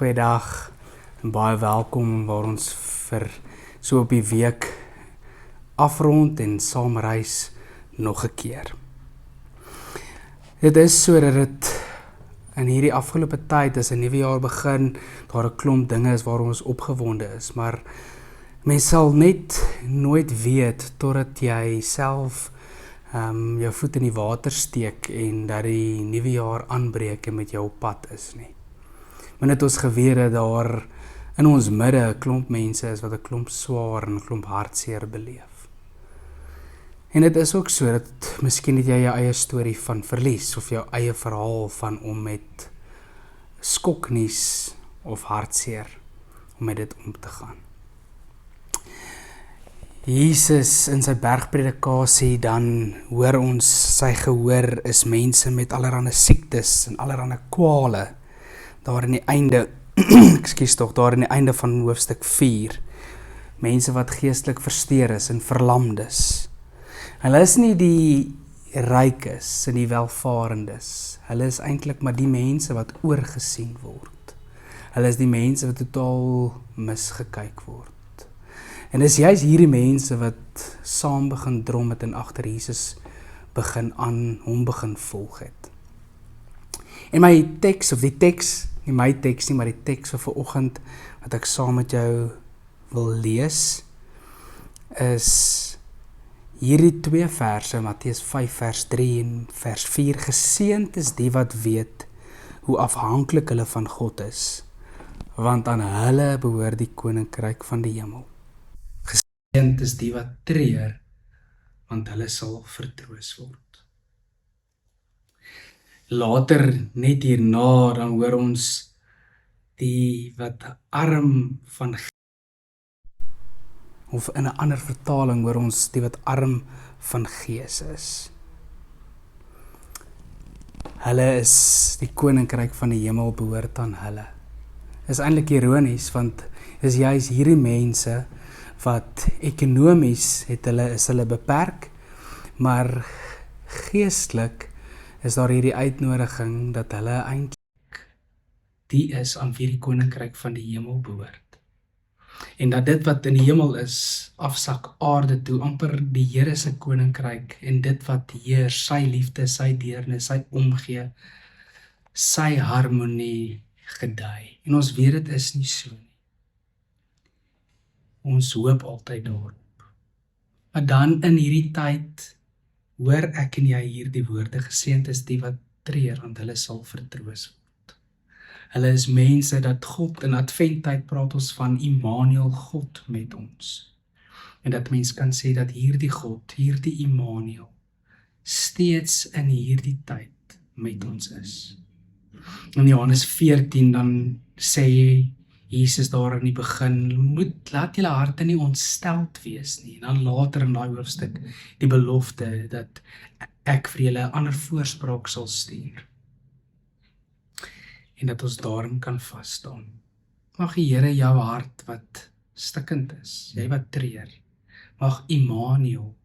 Goeiedag en baie welkom waar ons vir so op die week afrond en saam reis nog 'n keer. Dit is sodat dit in hierdie afgelope tyd as 'n nuwe jaar begin, daar 'n klomp dinge is waar ons opgewonde is, maar mens sal net nooit weet totdat jy self jou voet in die water steek en dat die nuwe jaar aanbreek en met jou op pad is nie. Maar het ons geweet dat daar in ons midde 'n klomp mense is wat 'n klomp swaar en 'n klomp hartseer beleef. En dit is ook so dat miskien het jy jou eie storie van verlies of jou eie verhaal van om met skoknuus of hartseer om met dit om te gaan. Jesus in sy bergpredikasie, dan hoor ons sy gehoor is mense met allerlei siektes en allerlei kwale. Daar in die einde, daar in die einde van hoofstuk 4, mense wat geestelik versteur is en verlamd is. Hulle is nie die rykes en die welvarendes, hulle is eintlik maar die mense wat oorgesien word. Hulle is die mense wat totaal misgekyk word. En dis juist hierdie mense wat saam begin drom het en agter Jesus hom begin volg het. En my teks, of die teks, nie my teks nie, maar die teks vir vanoggend wat ek saam met jou wil lees, is hierdie 2 verse, Matteus 5 vers 3 en vers 4. Geseënd is die wat weet hoe afhanklik hulle van God is, want aan hulle behoort die koninkryk van die hemel. Geseënd is die wat treur, want hulle sal vertroos word. Later, net hierna, dan hoor ons die wat arm van of in 'n ander vertaling hoor ons die wat arm van gees is. Hulle is die koninkryk van die hemel behoort aan hulle. Is eintlik ironies, want is juist hierdie mense wat ekonomies is hulle beperk, maar geestelik is daar hierdie uitnodiging dat hulle eintlik die is aan wie die koninkryk van die hemel behoort. En dat dit wat in die hemel is, afsak aarde toe, amper die Here se koninkryk, en dit wat heers, sy liefde, sy deernis, sy omgee, sy harmonie gedei. En ons weet dit is nie so nie. Ons hoop altyd daarop. Maar dan in hierdie tyd hoor ek en jy hierdie woorde, geseënd is die wat treur, want hulle sal vertroos word. Hulle is mense dat God in adventtyd praat ons van Immanuel, God met ons. En dat mens kan sê dat hierdie God, hierdie Immanuel, steeds in hierdie tyd met ons is. In Johannes 14 dan sê Jesus daar in die begin, laat julle harte nie ontsteld wees nie. En dan later in daai hoofstuk, die belofte dat ek vir julle 'n ander voorspraak sal stuur. En dat ons daarin kan vas staan. Mag die Here jou hart wat stikkend is, jy wat treur, mag Immanuel,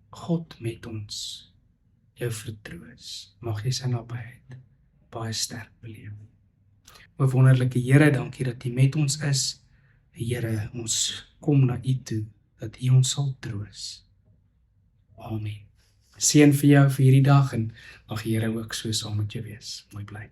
God met ons, jou vertroos. Mag jy sy nabyheid baie sterk beleef. O wonderlike Here, dankie dat U met ons is. Here, ons kom na U toe, dat U ons sal troos. Amen. Seën vir jou vir hierdie dag en mag die Here ook so saam met jou wees. Mooi bly.